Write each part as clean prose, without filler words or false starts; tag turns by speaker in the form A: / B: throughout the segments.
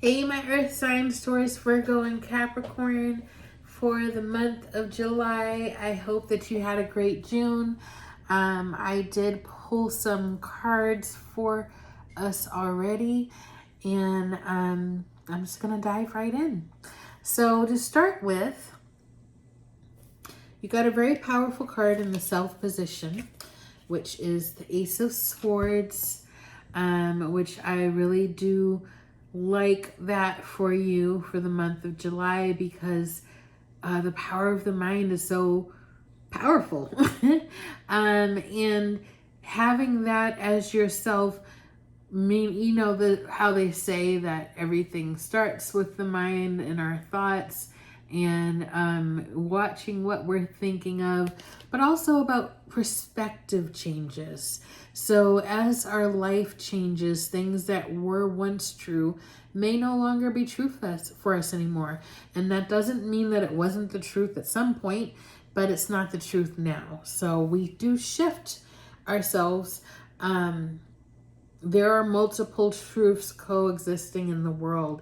A: Hey, my earth signs, Taurus, Virgo, and Capricorn for the month of July. I hope that you had a great June. I did pull some cards for us already, and I'm just going to dive right in. So to start with, you got a very powerful card in the Self position, which is the Ace of Swords, which I really do like that for you for the month of July, because the power of the mind is so powerful. And having that as yourself, how they say that everything starts with the mind and our thoughts, and watching what we're thinking of, but also about perspective changes. So as our life changes, things that were once true may no longer be true for us anymore. And that doesn't mean that it wasn't the truth at some point, but it's not the truth now. So we do shift ourselves. There are multiple truths coexisting in the world.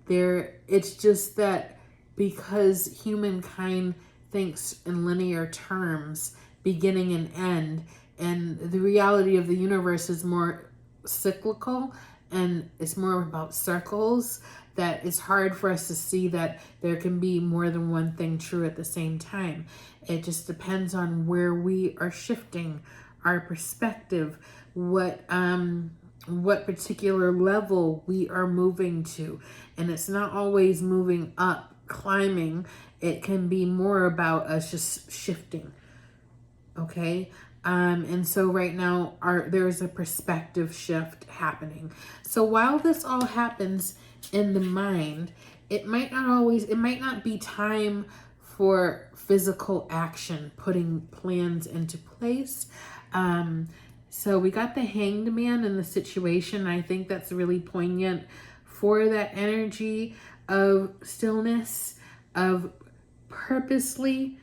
A: It's just that because humankind thinks in linear terms, beginning and end, and the reality of the universe is more cyclical and it's more about circles, that it's hard for us to see that there can be more than one thing true at the same time. It just depends on where we are shifting our perspective, what particular level we are moving to. And it's not always moving up, climbing. It can be more about us just shifting. Okay. And so right now there's a perspective shift happening. So while this all happens in the mind, it might not be time for physical action, putting plans into place. So we got the Hanged Man in the situation. I think that's really poignant for that energy of stillness, of purposely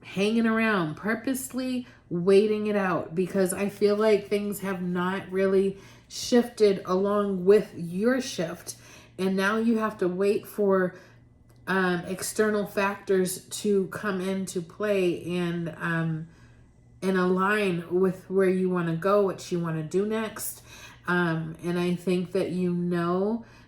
A: hanging around, purposely waiting it out, because I feel like things have not really shifted along with your shift. And now you have to wait for external factors to come into play and align with where you want to go, what you want to do next. And I think that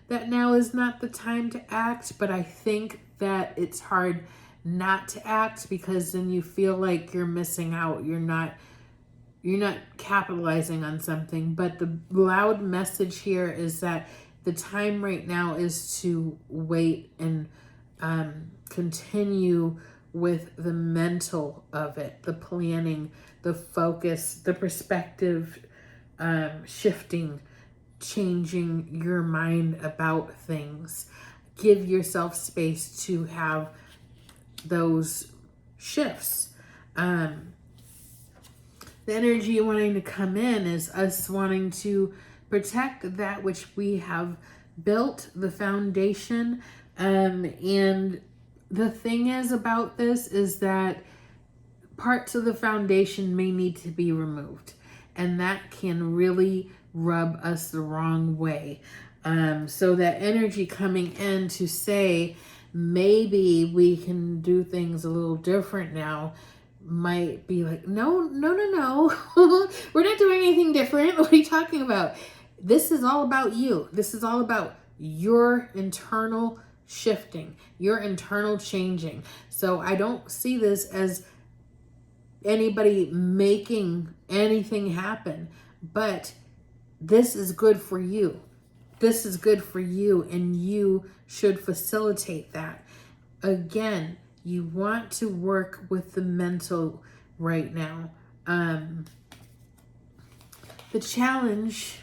A: that now is not the time to act, but I think that it's hard not to act, because then you feel like you're missing out. You're not capitalizing on something. But the loud message here is that the time right now is to wait and continue with the mental of it, the planning, the focus, the perspective shifting, changing your mind about things. Give yourself space to have those shifts. The energy wanting to come in is us wanting to protect that which we have built, the foundation. And the thing is about this is that parts of the foundation may need to be removed, and that can really rub us the wrong way. So that energy coming in to say, maybe we can do things a little different now, might be like, no. We're not doing anything different. What are you talking about? This is all about you. This is all about your internal shifting, your internal changing. So I don't see this as anybody making anything happen, but this is good for you. This is good for you, and you should facilitate that. Again, you want to work with the mental right now. The challenge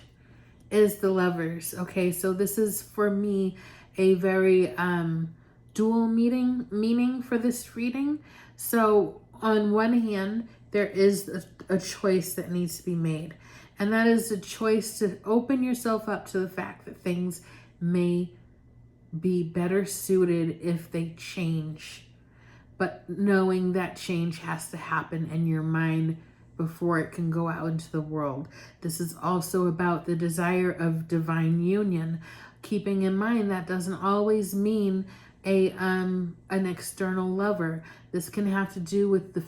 A: is the Lovers. Okay, so this is for me a very dual meaning for this reading. So on one hand, there is a choice that needs to be made. And that is the choice to open yourself up to the fact that things may be better suited if they change. But knowing that change has to happen in your mind before it can go out into the world. This is also about the desire of divine union, keeping in mind that doesn't always mean an external lover. This can have to do with the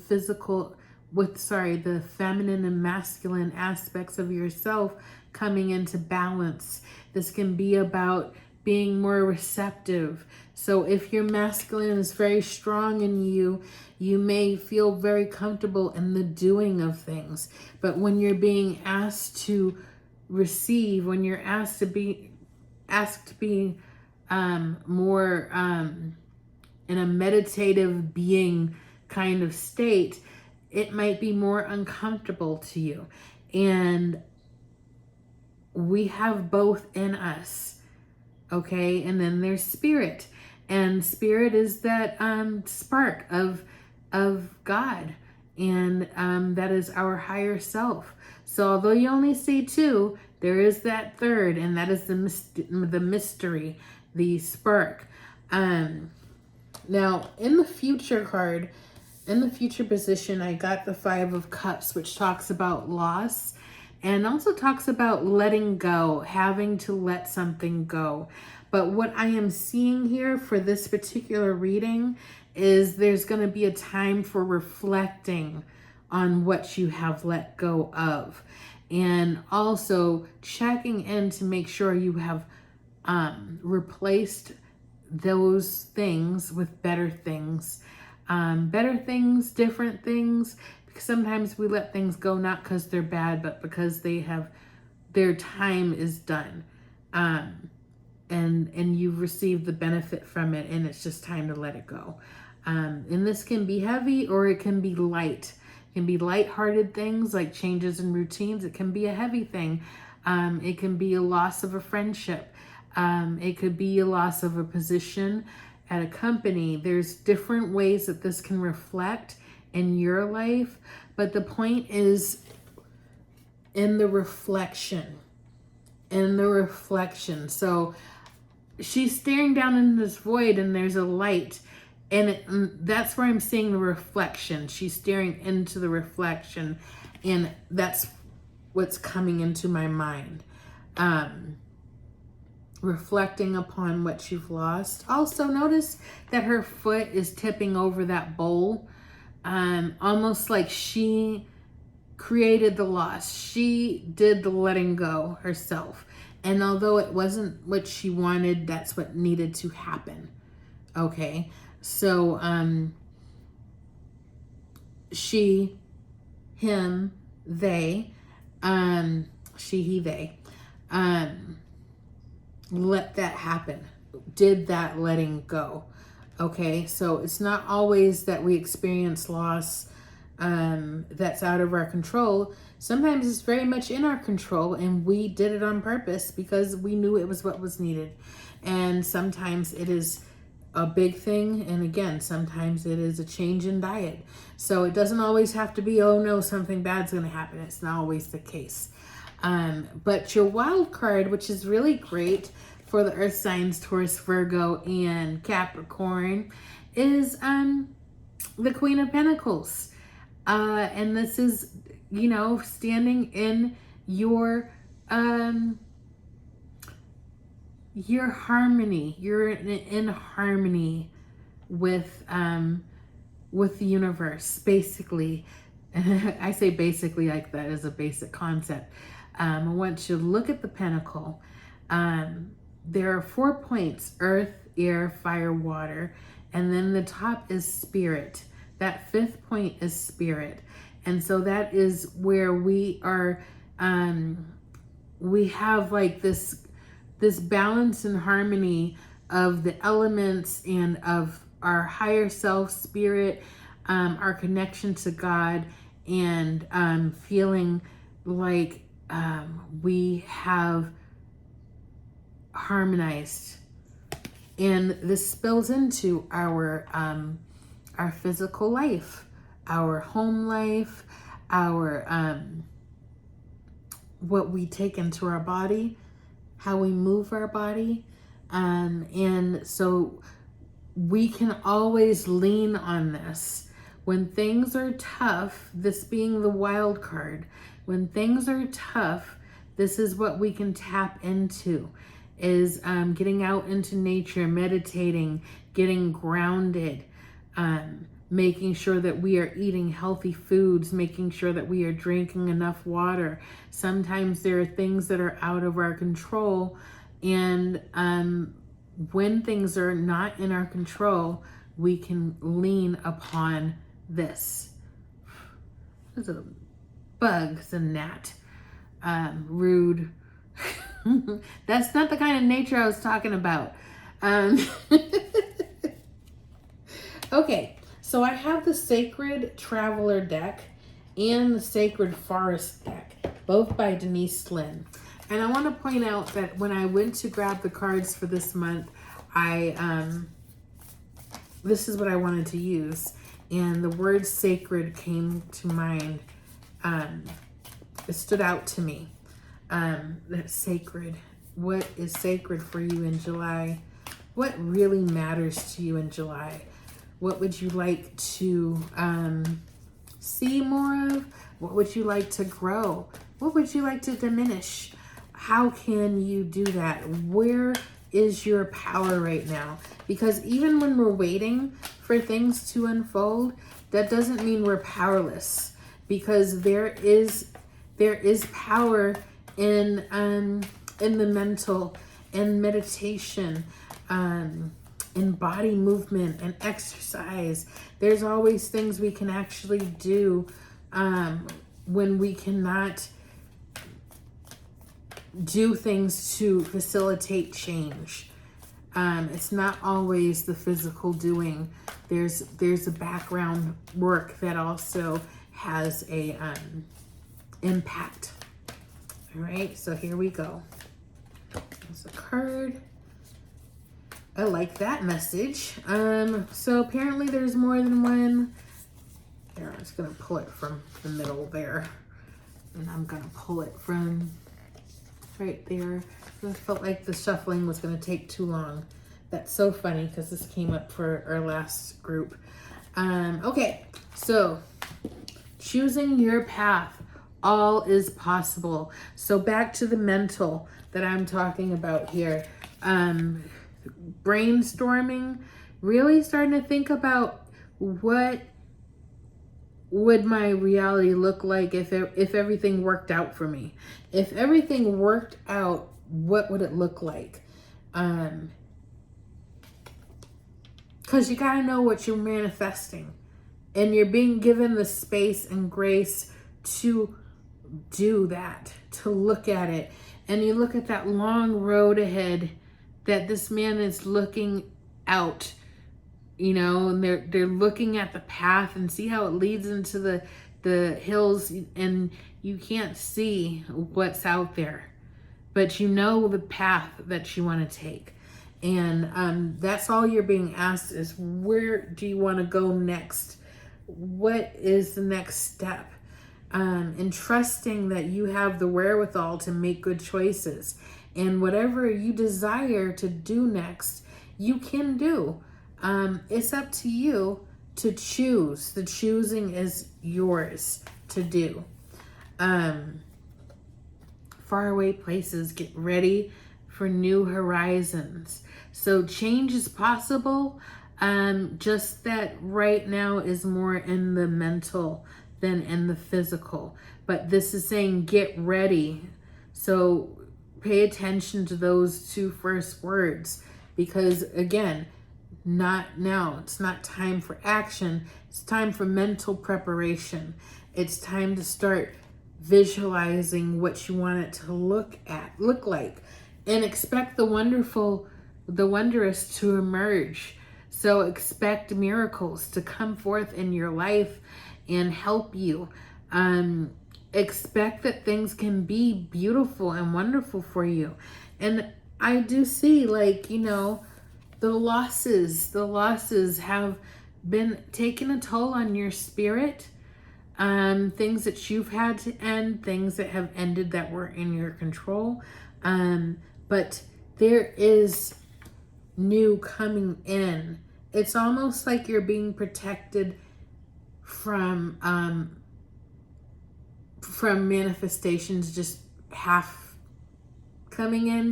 A: the feminine and masculine aspects of yourself coming into balance. This can be about being more receptive. So if your masculine is very strong in you, you may feel very comfortable in the doing of things. But when you're being asked to receive, when you're asked to be more in a meditative being kind of state, it might be more uncomfortable to you. And we have both in us, okay? And then there's spirit. And spirit is that spark of God. And that is our higher self. So although you only see two, there is that third, and that is the mystery, the spark. Now, in the future card, in the future position, I got the 5 of Cups, which talks about loss and also talks about letting go, having to let something go. But what I am seeing here for this particular reading is there's going to be a time for reflecting on what you have let go of, and also checking in to make sure you have replaced those things with better things, different things, because sometimes we let things go not because they're bad, but because their time is done, and you've received the benefit from it, and it's just time to let it go. And this can be heavy or it can be light. It can be lighthearted things like changes in routines. It can be a heavy thing. It can be a loss of a friendship. It could be a loss of a position at a company. There's different ways that this can reflect in your life, but the point is in the reflection. So she's staring down into this void, and there's a light, and that's where I'm seeing the reflection. She's staring into the reflection, and that's what's coming into my mind. Reflecting upon what you've lost. Also notice that her foot is tipping over that bowl, almost like she created the loss. She did the letting go herself. And although it wasn't what she wanted, that's what needed to happen. Okay. So, she, him, they, she, he, they, let that happen, did that letting go. Okay. So it's not always that we experience loss, that's out of our control. Sometimes it's very much in our control, and we did it on purpose because we knew it was what was needed. And sometimes it is a big thing, and again, sometimes it is a change in diet. So it doesn't always have to be, oh no, something bad's going to happen. It's not always the case. But your wild card, which is really great for the earth signs Taurus, Virgo, and Capricorn, is the Queen of Pentacles. And this is, standing in your harmony. You're in harmony with the universe, basically. I say basically like that is a basic concept. I want you to look at the pentacle. There are 4 points: earth, air, fire, water, and then the top is spirit. That 5th point is spirit. And so that is where we are, we have like this balance and harmony of the elements and of our higher self, spirit, our connection to God, and feeling like we have harmonized. And this spills into our physical life, our home life, our what we take into our body, how we move our body. And so we can always lean on this. When things are tough, this being the wild card, when things are tough, this is what we can tap into, is getting out into nature, meditating, getting grounded, making sure that we are eating healthy foods, making sure that we are drinking enough water. Sometimes there are things that are out of our control, and when things are not in our control, we can lean upon this. There's a bugs and gnat. Rude. That's not the kind of nature I was talking about. Okay, so I have the Sacred Traveler deck and the Sacred Forest deck, both by Denise Lynn. And I want to point out that when I went to grab the cards for this month, this is what I wanted to use. And the word sacred came to mind. It stood out to me. That sacred. What is sacred for you in July? What really matters to you in July? What would you like to see more of? What would you like to grow? What would you like to diminish? How can you do that? Where is your power right now? Because even when we're waiting for things to unfold, that doesn't mean we're powerless, because there is power in the mental and meditation, in body movement and exercise. There's always things we can actually do when we cannot do things to facilitate change. It's not always the physical doing. There's a background work that also has a impact. All right, so here we go. There's a card. I like that message. So apparently there's more than one. There, I'm just gonna pull it from the middle there. And I'm gonna pull it from right there. I felt like the shuffling was gonna take too long. That's so funny because this came up for our last group. Okay, so choosing your path. All is possible. So back to the mental that I'm talking about here. Brainstorming, really starting to think about what would my reality look like if everything worked out for me. If everything worked out, what would it look like? Because you got to know what you're manifesting. And you're being given the space and grace to do that, to look at it. And you look at that long road ahead that this man is looking out, you know, and they're looking at the path and see how it leads into the hills, and you can't see what's out there, but you know the path that you want to take. And that's all you're being asked is, where do you want to go next? What is the next step? And trusting that you have the wherewithal to make good choices. And whatever you desire to do next, you can do. It's up to you to choose. The choosing is yours to do. Faraway places, get ready for new horizons. So change is possible. Just that right now is more in the mental than in the physical. But this is saying get ready. So pay attention to those two first words, because again, not now. It's not time for action. It's time for mental preparation. It's time to start visualizing what you want it to look like, and expect the wondrous to emerge. So expect miracles to come forth in your life and help you. Expect that things can be beautiful and wonderful for you. And I do see, like, you know, the losses have been taking a toll on your spirit. Things that you've had to end, things that have ended that were in your control. But there is new coming in. It's almost like you're being protected from manifestations just half coming in,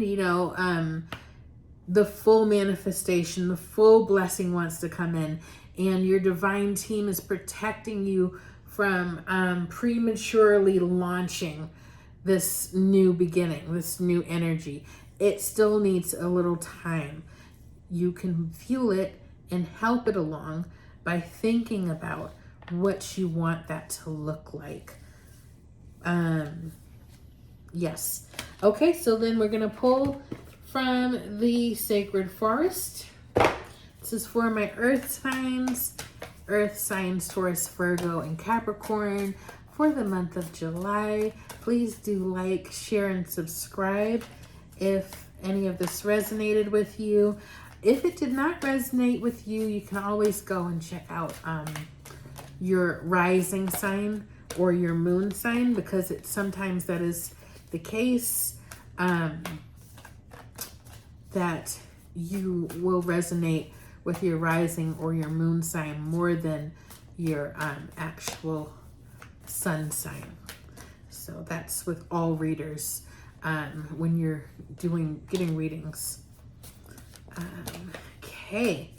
A: the full manifestation, the full blessing wants to come in, and your divine team is protecting you from prematurely launching this new beginning, this new energy. It still needs a little time. You can fuel it and help it along by thinking about what you want that to look like. Yes. Okay, so then we're going to pull from the Sacred Forest. This is for my earth signs, Taurus, Virgo, and Capricorn for the month of July. Please do like, share, and subscribe if any of this resonated with you. If it did not resonate with you, you can always go and check out your rising sign or your moon sign, because sometimes that is the case, that you will resonate with your rising or your moon sign more than your actual sun sign. So that's with all readers when you're getting readings. Okay.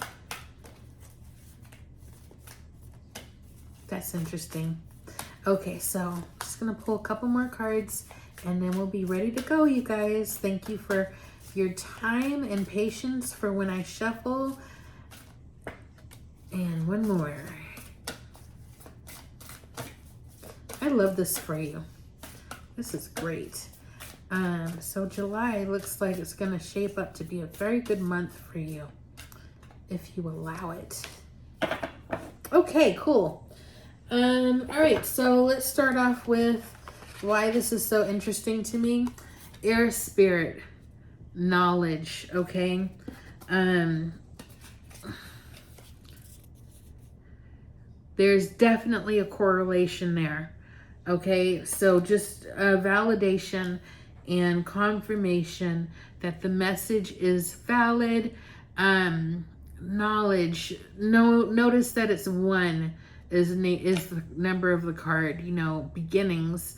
A: That's interesting. Okay, so I'm just going to pull a couple more cards and then we'll be ready to go, you guys. Thank you for your time and patience for when I shuffle. And one more. I love this for you. This is great. So July looks like it's going to shape up to be a very good month for you, if you allow it. Okay, cool. All right, so let's start off with why this is so interesting to me. Air spirit, knowledge, okay? There's definitely a correlation there, okay? So just a validation and confirmation that the message is valid. Knowledge, notice that it's one is the number of the card, beginnings.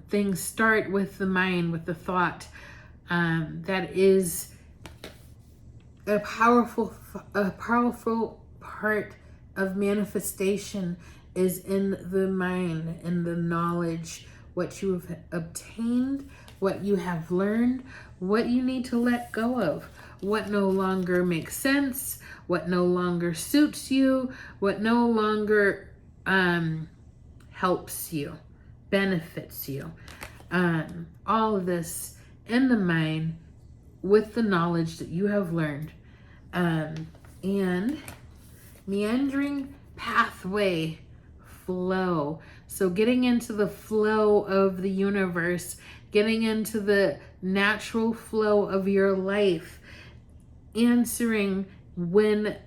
A: Things start with the mind, with the thought. That is a powerful part of manifestation, is in the mind, in the knowledge, what you have obtained, what you have learned, what you need to let go of, what no longer makes sense, what no longer suits you, what no longer helps you, benefits you. All of this in the mind with the knowledge that you have learned. And meandering pathway, flow. So getting into the flow of the universe, getting into the natural flow of your life, answering when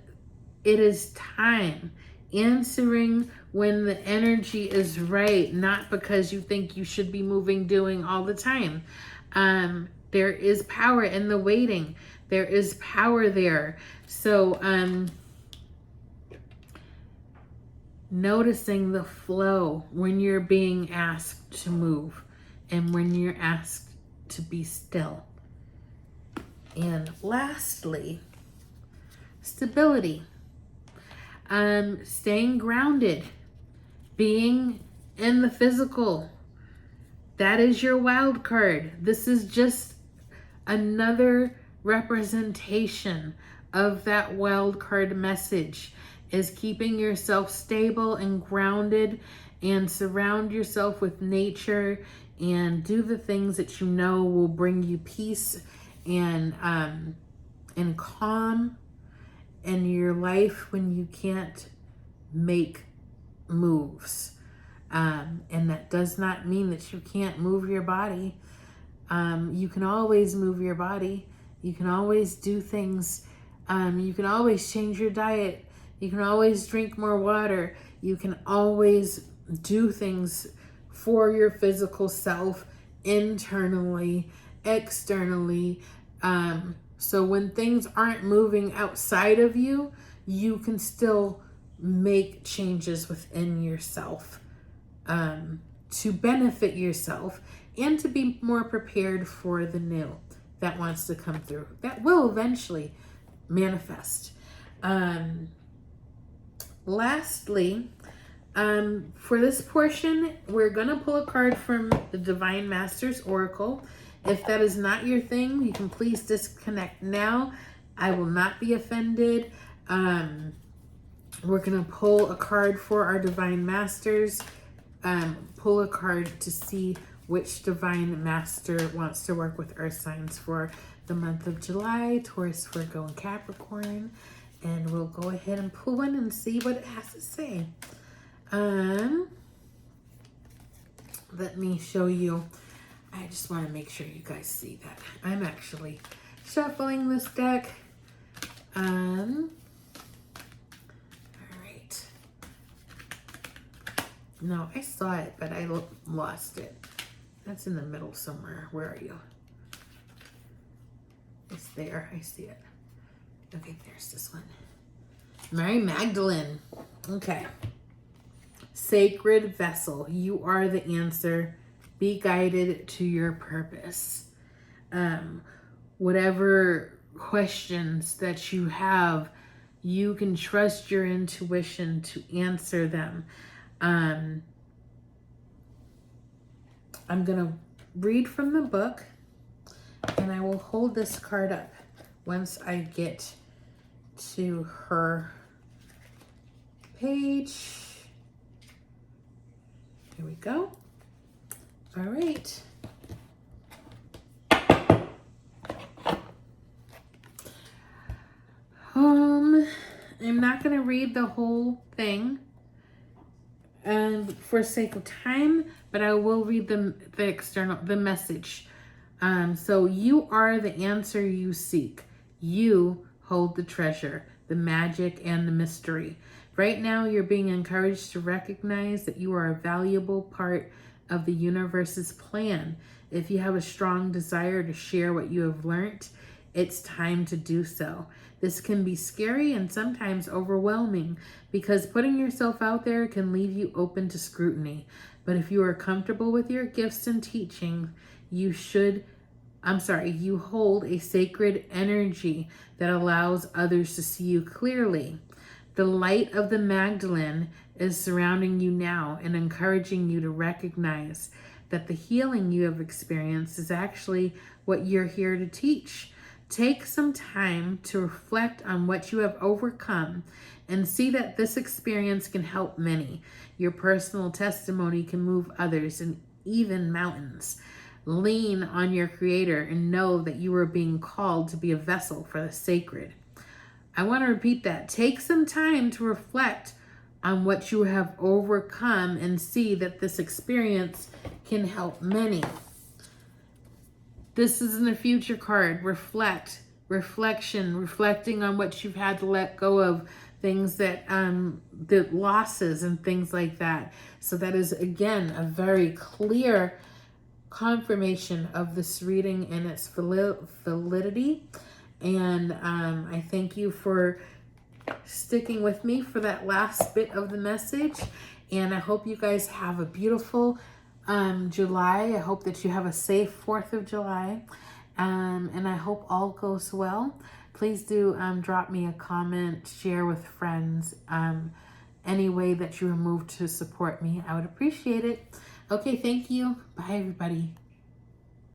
A: it is time, answering when the energy is right, not because you think you should be doing all the time. There is power in the waiting. There is power there. So, noticing the flow when you're being asked to move and when you're asked to be still. And lastly, stability. Staying grounded, being in the physical. That is your wild card. This is just another representation of that wild card message, is keeping yourself stable and grounded, and surround yourself with nature and do the things that you know will bring you peace and calm in your life when you can't make moves. And that does not mean that you can't move your body. You can always move your body. You can always do things. You can always change your diet. You can always drink more water. You can always do things for your physical self, internally, externally. So when things aren't moving outside of you, you can still make changes within yourself to benefit yourself and to be more prepared for the new that wants to come through, that will eventually manifest. Lastly, for this portion, we're going to pull a card from the Divine Masters Oracle. If that is not your thing, you can please disconnect now. I will not be offended. We're going to pull a card for our Divine Masters. Pull a card to see which Divine Master wants to work with Earth signs for the month of July, Taurus, Virgo, and Capricorn. And we'll go ahead and pull one and see what it has to say. Let me show you. I just want to make sure you guys see that. I'm actually shuffling this deck. All right. No, I saw it, but I lost it. That's in the middle somewhere. Where are you? It's there. I see it. Okay, there's this one. Mary Magdalene. Okay. Sacred vessel. You are the answer. Be guided to your purpose. Whatever questions that you have, you can trust your intuition to answer them. I'm going to read from the book, and I will hold this card up once I get to her page. Here we go. All right. I'm not going to read the whole thing for sake of time, but I will read the message. So you are the answer you seek. You hold the treasure, the magic, and the mystery. Right now, you're being encouraged to recognize that you are a valuable part of the universe's plan. If you have a strong desire to share what you have learned, it's time to do so. This can be scary and sometimes overwhelming because putting yourself out there can leave you open to scrutiny. But if you are comfortable with your gifts and teaching, you hold a sacred energy that allows others to see you clearly. The light of the Magdalene is surrounding you now and encouraging you to recognize that the healing you have experienced is actually what you're here to teach. Take some time to reflect on what you have overcome and see that this experience can help many. Your personal testimony can move others and even mountains. Lean on your Creator and know that you are being called to be a vessel for the sacred. I want to repeat that. Take some time to reflect on what you have overcome and see that this experience can help many. This isn't a future card. Reflecting on what you've had to let go of, things that, the losses and things like that. So that is, again, a very clear confirmation of this reading and its validity. And I thank you for sticking with me for that last bit of the message. And I hope you guys have a beautiful July. I hope that you have a safe 4th of July. And I hope all goes well. Please do drop me a comment, share with friends. Any way that you are moved to support me, I would appreciate it. Okay, thank you. Bye, everybody.